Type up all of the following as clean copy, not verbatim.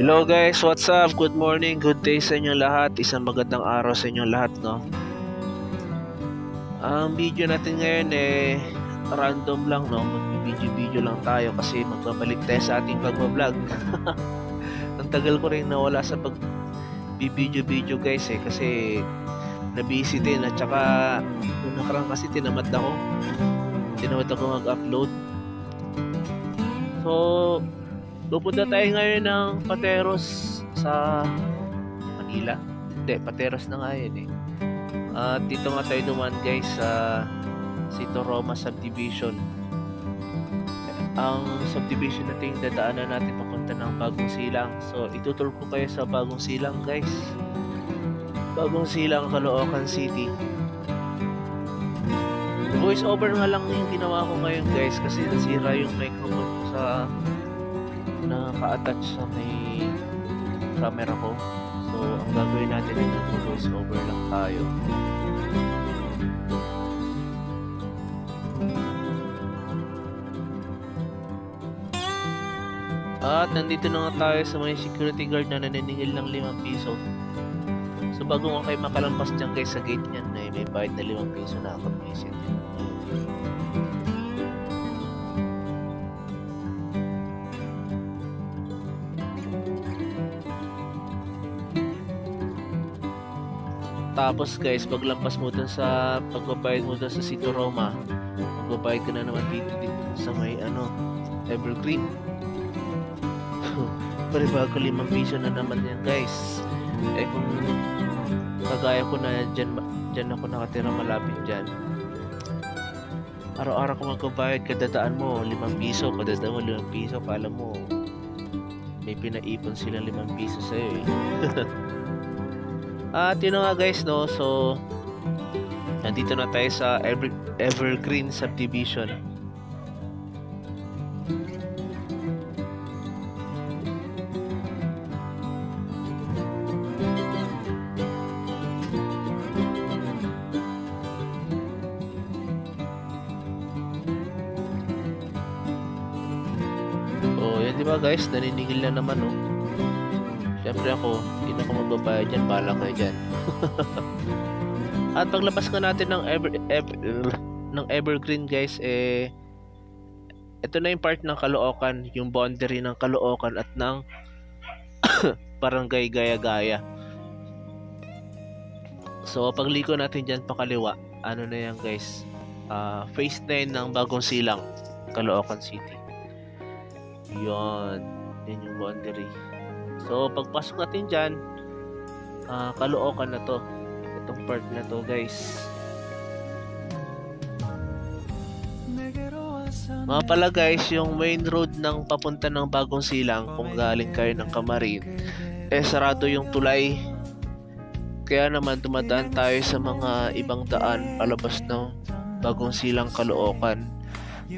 Hello guys, what's up? Good morning, good day sa inyo lahat. Isang magandang araw sa inyo lahat, no? Ang video natin ngayon random lang, no? Mag-video lang tayo kasi magbabalik tayo sa ating pag-vlog. Ang tagal ko rin nawala sa pag-video guys kasi na-busy din at saka nung nakarang kasi tinamad ako mag-upload. So pupunta tayo ngayon ng Pateros sa Manila. Hindi, Pateros na nga yun At dito nga tayo dumaan guys sa Sito Roma Subdivision. Ang subdivision na ito yung dadaanan natin papunta ng Bagong Silang. So itutur ko kayo sa Bagong Silang guys. Bagong Silang, Caloocan City. Voice over nga lang yung ginawa ko ngayon guys kasi nasira yung microphone ko sa naka-attach sa may camera ko. So ang gagawin natin ay voice over lang tayo. At nandito na nga tayo sa may security guard na naniningil ng 5 piso. So bago nga kayo makalampas dyan guys sa gate nyan may bayad na 5 piso na kapag-visit. Tapos guys, paglampas mo dun sa pagbabayad mo dun sa Sito Roma, magbabayad ka na naman dito sa may Evergreen. Paribago 5 piso na naman yan guys. Kung kagaya ko na dyan ako nakatira malapit dyan, araw-araw ko magbabayad, kadadaan mo 5 piso, kadadaan mo 5 piso, kala mo may pinaipon silang 5 piso sa'yo At yun nga guys, no? So nandito na tayo sa Evergreen Subdivision. So yan, diba guys, naniningil na naman Siyempre ako, hindi na ako magbabayad dyan, bahala kayo dyan. At paglabas nga natin ng Evergreen guys, ito na yung part ng Caloocan, yung boundary ng Caloocan at ng Barangay Gaya-Gaya. So pagliko natin dyan pakaliwa, ano na yan guys, phase 9 ng Bagong Silang, Caloocan City. Yun yung boundary. So pagpasok natin dyan, Caloocan na to, itong part na to guys. Mga pala guys, yung main road ng papunta ng Bagong Silang, kung galing kayo ng Camarin, sarado yung tulay. Kaya naman dumadaan tayo sa mga ibang daan palabas ng Bagong Silang, Caloocan.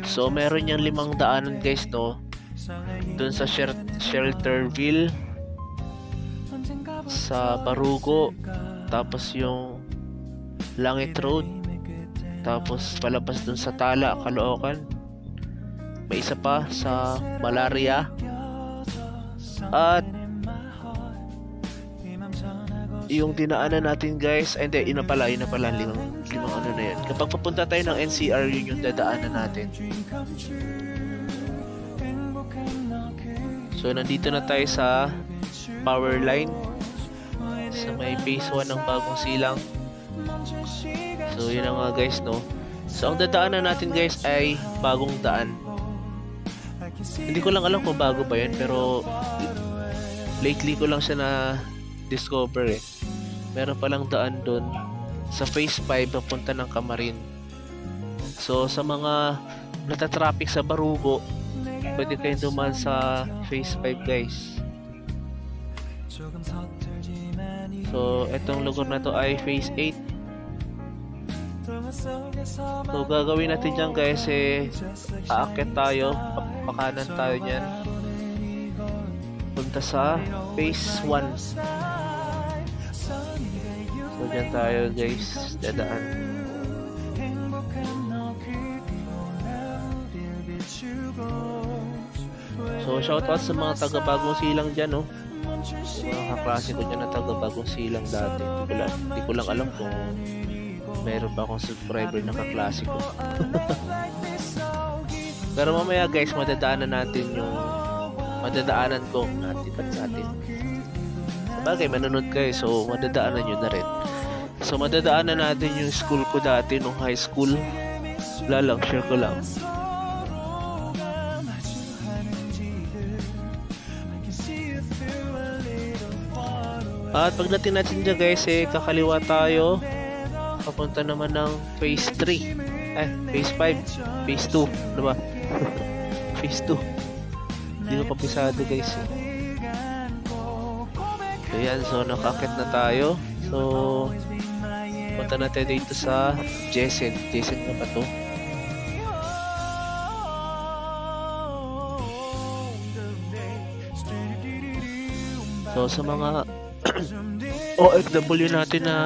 So meron yung 5 daanan guys dun sa Shelterville, sa Barugo, tapos yung Langit Road, tapos palabas dun sa Tala, Caloocan. May isa pa sa Malaria. At yung dinaanan natin guys, hindi, ina pala limang na yan. Kapag papunta tayo ng NCR, yun yung dadaanan natin. So nandito na tayo sa power line sa may phase 1 ng Bagong Silang. So yun na nga guys So ang dadaanan natin guys ay bagong daan. Hindi ko lang alam kung bago ba yan, pero lately ko lang siya na discover Meron palang daan doon sa phase 5 papunta ng Camarin. So sa mga natatraffic sa Barugo, pwede kayong dumaan sa phase 5 guys. So etong lugar na to ay phase 8. So gagawin natin dyan guys aakyat tayo, pakanan tayo dyan punta sa phase 1. So dyan tayo guys dadaan. So shoutout sa mga taga Bagong Silang dyan Yung mga kaklase ko dyan na taga Bagong Silang dati. Hindi ko lang alam kung meron ba akong subscriber na kaklase ko. Pero mamaya guys, madadaanan ko natin sa atin. Sabagay, manunod kayo, so madadaanan nyo na rin. So madadaanan natin yung school ko dati nung high school. Wala lang, share ko lang. At pagdating natin dyan guys, kakaliwa tayo. Papunta naman ng phase 3. Phase 5. Phase 2. Diba? Phase 2. Hindi ko kapisado guys. So yan, so nakakit na tayo. So punta natin dito sa Jessen. Jessen na ba to? So sa mga OFW natin na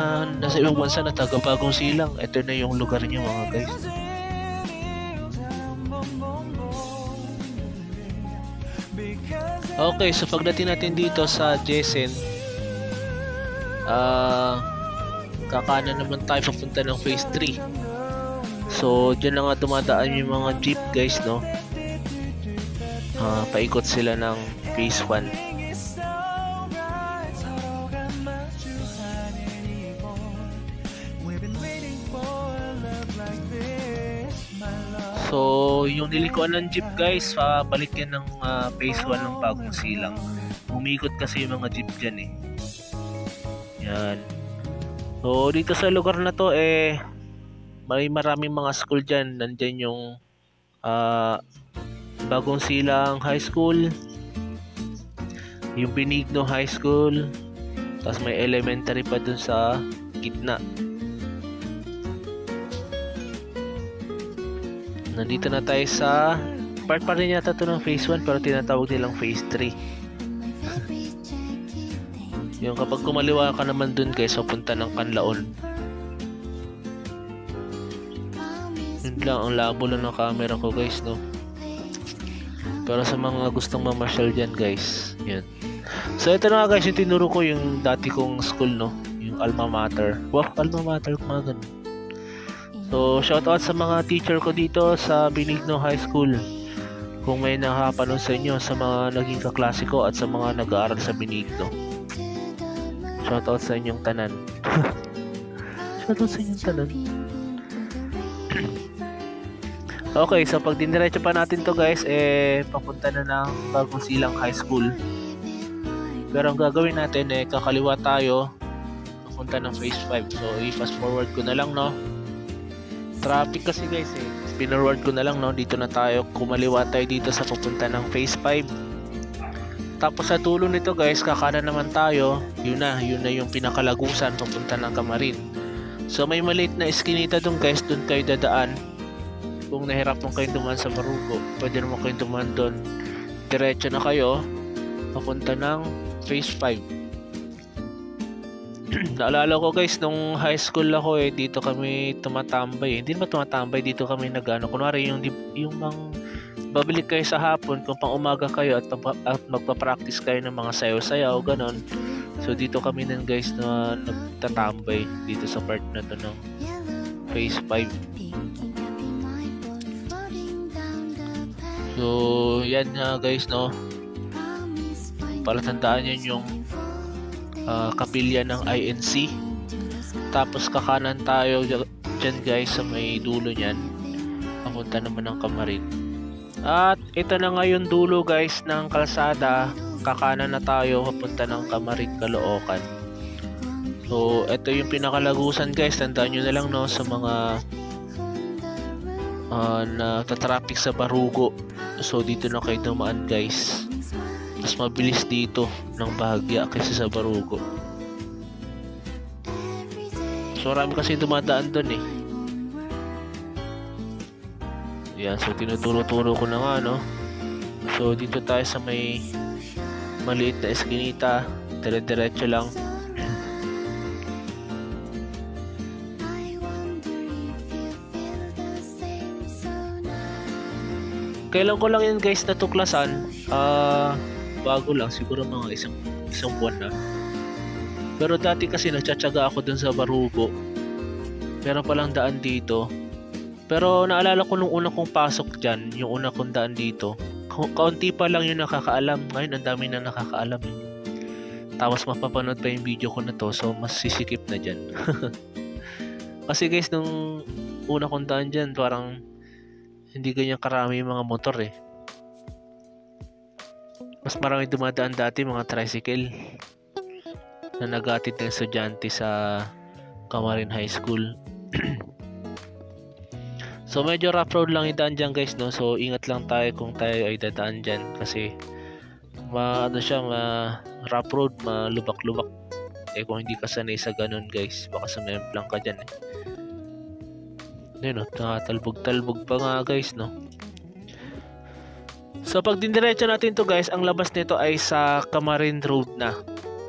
nasa ibang bansa na taga Bagong Silang, ito na yung lugar niyo mga guys. Okay, so pagdating natin dito sa Jessen, kakanan naman tayo papunta ng phase 3. So dyan na nga dumadaan yung mga jeep guys, no? Paikot sila ng phase 1. So, yung nilikuan ng jeep guys, balik yan ng phase 1 ng Bagong Silang. Umikot kasi yung mga jeep dyan eh. Yan. So, dito sa lugar na to may maraming mga school dyan. Nandyan yung Bagong Silang High School, yung Benigno High School, tapos may elementary pa dun sa gitna. Nandito na tayo sa part pa rin yata ito ng phase 1 pero tinatawag nilang phase 3. Yung kapag kumaliwa ka naman dun guys, punta ng Kanlaon. Yun lang, ang labo lang ng camera ko guys, no? Pero sa mga gustong mamasyal dyan guys, yun. So ito na nga guys, yung tinuro ko yung dati kong school, no? Yung alma mater. Wow, alma mater, mga ganun. So, shoutout sa mga teacher ko dito sa Benigno High School. Kung may nakapanood sa inyo, sa mga naging kaklase ko at sa mga nag-aaral sa Benigno. Shoutout sa inyong tanan. Shoutout sa inyong tanan. Okay, so pag diniretso pa natin to guys, papunta na ng Bagong Silang High School. Pero ang gagawin natin, kakaliwa tayo, papunta ng phase 5. So, i-fast forward ko na lang, no? Traffic kasi guys pinorward ko na lang, no? Dito na tayo, kumaliwa tayo dito sa papunta ng phase 5. Tapos sa tulo nito guys, kakanan naman tayo. Yun na yung pinakalagusan papunta ng Camarin. So may maliit na eskinita dun guys, dun kayo dadaan. Kung nahirap mo kayong dumaan sa Marugo, pwede naman kayong dumaan dun. Diretso na kayo papunta ng phase 5. Naalala ko guys, nung high school ako dito kami tumatambay. Hindi naman tumatambay, dito kami nagano. Kunwari yung babalik kayo sa hapon, kung pang umaga kayo at magpa-practice kayo ng mga sayaw-sayaw, ganon. So dito kami nun guys na nagtatambay dito sa part na to ng phase 5. So yan nga guys, no? Palatandaan yan yung kapilya ng INC. Tapos kakanan tayo dyan guys sa may dulo nyan, papunta naman ng Camarin. At ito na ngayon dulo guys ng kalsada, kakanan na tayo papunta ng Camarin, Caloocan. So ito yung pinakalagusan guys, tandaan nyo na lang, no, sa mga natatraffic sa Barugo. So dito na kayo dumaan guys, mas mabilis dito ng bahagya kaysa sa Barugo. So marami kasi dumadaan doon Yan, so tinuturo-turo ko na nga, no. So dito tayo sa may maliit na eskinita, dire-diretso lang. Kailan ko lang yan guys natuklasan, bago lang, siguro mga isang buwan na. Pero dati kasi nagtsatsaga ako dun sa Barugo. Meron palang daan dito. Pero naalala ko nung una kong pasok dyan, yung una kong daan dito, kaunti pa lang yung nakakaalam. Ngayon, ang dami na nakakaalam. Tapos mapapanood pa yung video ko na to, so mas sisikip na dyan. Kasi guys, nung una kong daan dyan, parang hindi ganyan karami yung mga motor eh. Mas marami dumadaan dati mga tricycle na nag-aatid ng estudyante sa Camarin High School. So medyo rough road lang yung daan dyan guys, no? So ingat lang tayo kung tayo ay dadaan dyan kasi rough road, malubak-lubak. Eh kung hindi ka sanay sa ganun guys, baka sumemplang ka dyan eh. Yun, no? Talbog-talbog pa nga guys, no? So pag diniretso natin to guys, ang labas nito ay sa Camarin Road na,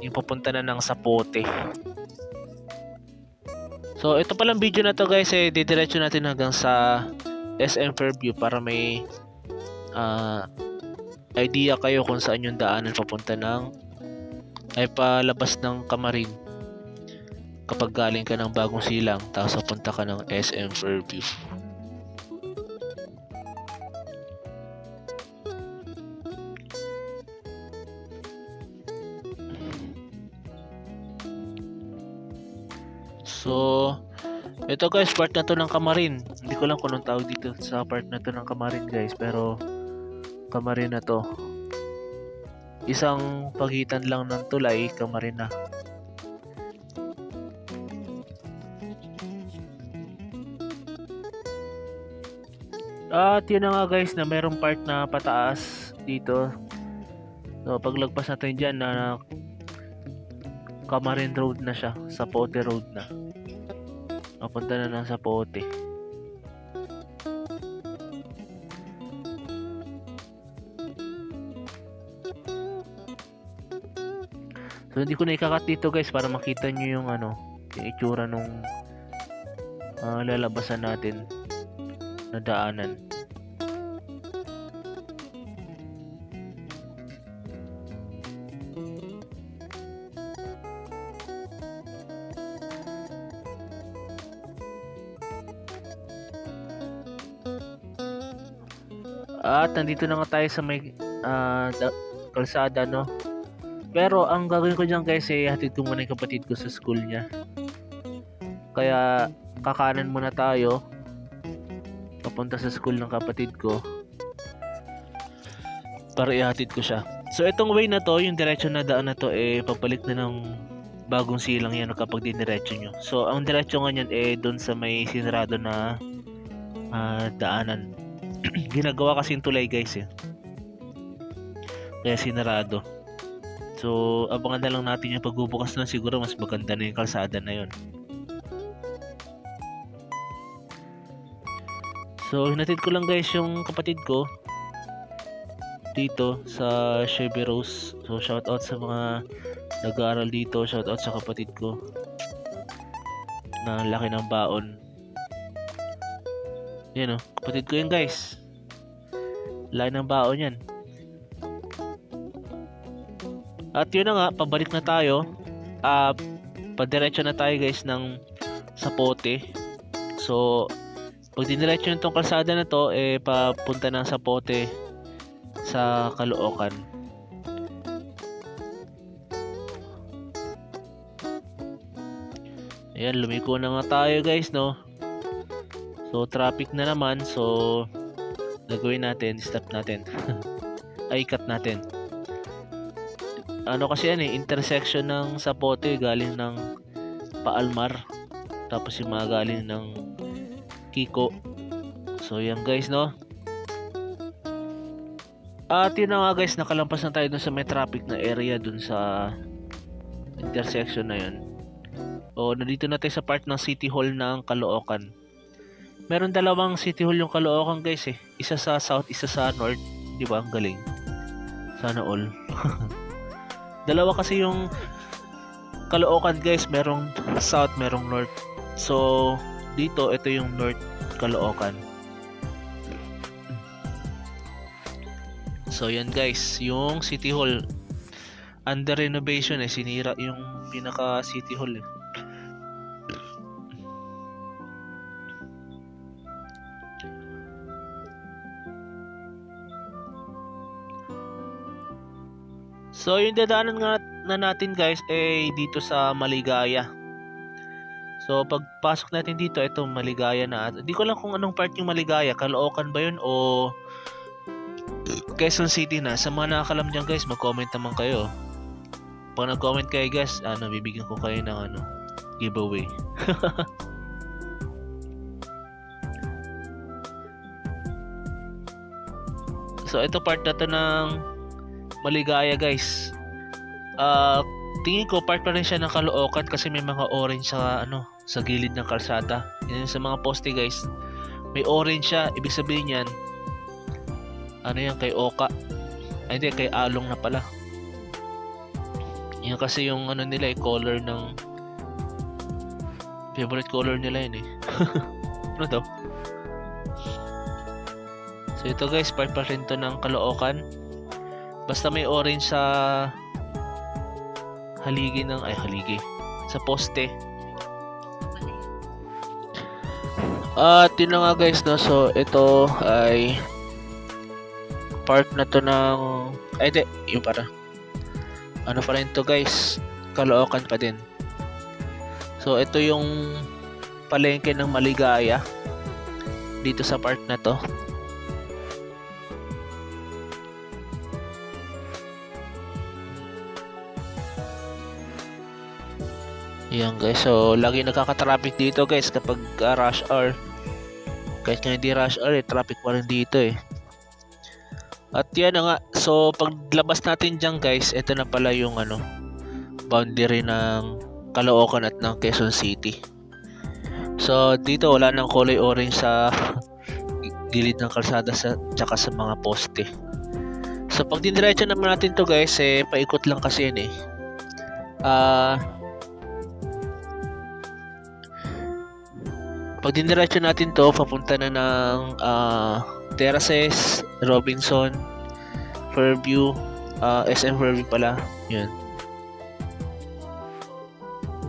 yung papunta na ng Zapote. So ito palang video na to guys, eh didiretso natin hanggang sa SM Fairview para may idea kayo kung saan yung daanan papunta palabas ng Camarin kapag galing ka ng Bagong Silang tapos papunta ka ng SM Fairview. So, ito guys, part na to ng Camarin. Hindi ko lang kung anong tawag dito sa part na to ng Camarin guys, pero Camarin na to. Isang pagitan lang ng tulay, Camarin na. At yun na nga guys, na mayroong part na pataas dito. So, paglagpas natin dyan na Camarin Road na siya, Zapote Road na. Papunta na ng Zapote. So hindi ko na ikakat dito guys para makita nyo yung yung itsura nung lalabasan natin na daanan. At nandito na nga tayo sa may kalsada, no? Pero ang gagawin ko dyan guys, hatid ko muna yung kapatid ko sa school niya. Kaya kakanan muna tayo papunta sa school ng kapatid ko para ihatid ko siya. So itong way na to, yung diretso na daan na to, pabalik na ng Bagong Silang yan kapag diniretso nyo. So ang diretso nga yan doon sa may sinarado na daanan. Ginagawa kasi yung tulay guys kaya sinarado. So abangan na lang natin yung pagbubukas na, siguro mas maganda na yung kalsada na yun. So hinatid ko lang guys yung kapatid ko dito sa Chevy Rose. So shout out sa mga nag-aaral dito, shout out sa kapatid ko na laki ng baon. Yan kapatid ko yun guys. Laki ng baon yan. At yun na nga, pabalik na tayo. Padiretso na tayo guys ng Zapote. So pag diniretso nitong kalsada na to, papunta ng Zapote sa Caloocan. Ayan, lumiko na nga tayo guys, no? So traffic na naman, so gagawin natin, stop natin. Ay, cut natin. Kasi yan intersection ng Zapote, galing ng Paalmar, tapos yung mga galing ng Kiko. So yan guys, no? At yun na nga guys, nakalampas na tayo dun sa may traffic na area dun sa intersection na yun. Nandito na tayo sa part ng City Hall ng Caloocan. Meron dalawang City Hall yung Caloocan guys Isa sa south, isa sa north. Di ba? Ang galing. Sana all. Dalawa kasi yung Caloocan guys, merong south, merong north. So dito, ito yung north Caloocan. So yan guys, yung City Hall under renovation sinira yung pinaka City Hall So yung dadaanan nga na natin guys dito sa Maligaya. So pagpasok natin dito, ito Maligaya na. Hindi ko lang kung anong part yung Maligaya, Caloocan ba yun o Quezon City na. Sa mga nakakalam dyan guys, mag-comment naman kayo. Pag nag-comment kayo guys, bibigyan ko kayo ng giveaway. So ito part na to ng Maligaya guys. Tingin ko part pa rin siya ng Caloocan kasi may mga orange sa gilid ng kalsada. Yan sa mga poste guys. May orange siya, ibig sabihin yan yan kay Oka. Ay hindi, kay Along na pala. Yan kasi yung nila color ng favorite color nila yun Ano to? So ito guys, part pa rin to ng Caloocan. Basta may orange sa haligi sa poste. At yun na nga guys, no? So ito ay part na to ng yung para pa rin to guys, Caloocan pa din. So ito yung palengke ng Maligaya dito sa part na to. Yan guys, so lagi nakaka-traffic dito guys kapag rush hour. Kahit nga hindi rush hour traffic pa rin dito At yan na nga, so paglabas natin dyan guys, ito na pala yung boundary ng Caloocan at ng Quezon City. So dito wala nang kulay orange sa gilid ng kalsada tsaka sa mga poste. So pag diniretso naman natin to guys, paikot lang kasi yan pag diniretso natin to, papunta na ng Terraces, Robinson, Fairview, SM Fairview pala. Yun.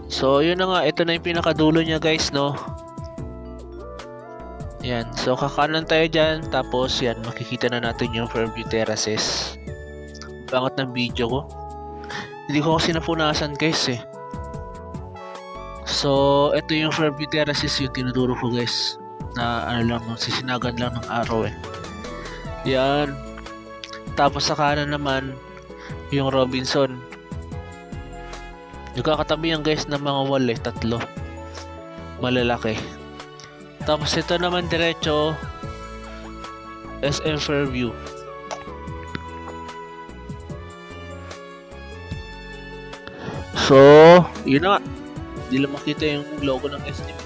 So yun na nga, ito na yung pinakadulo niya guys, no? Yan, so kakanan tayo dyan, tapos yan, makikita na natin yung Fairview Terraces. Bangat ng video ko. Hindi ko kasi napunasan guys So ito yung Fairview Terraces, yung tinuturo ko guys, na sisinagan lang ng araw Yan. Tapos sa kanan naman yung Robinson. Nagkakatabi yan guys ng mga wall tatlo malalaki. Tapos ito naman diretso SM Fairview. So yun na nga, hindi lang makita yung logo ng SM.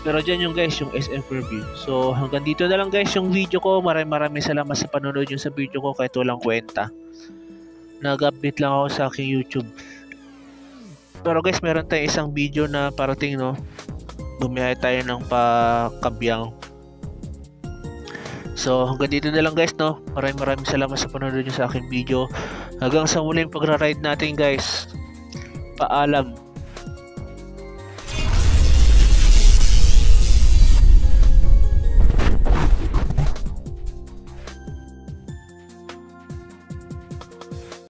Pero dyan yung guys, yung SM Fairview. So hanggang dito na lang guys yung video ko. Maraming salamat sa panonood nyo sa video ko kahit walang kwenta. Nag-update lang ako sa aking YouTube. Pero guys, meron tayong isang video na parating, no? Bumiyahe tayo ng Kabyang. So hanggang dito na lang guys, no? Maraming salamat sa panonood nyo sa aking video. Hanggang sa muling pagra-ride natin guys. Paalam.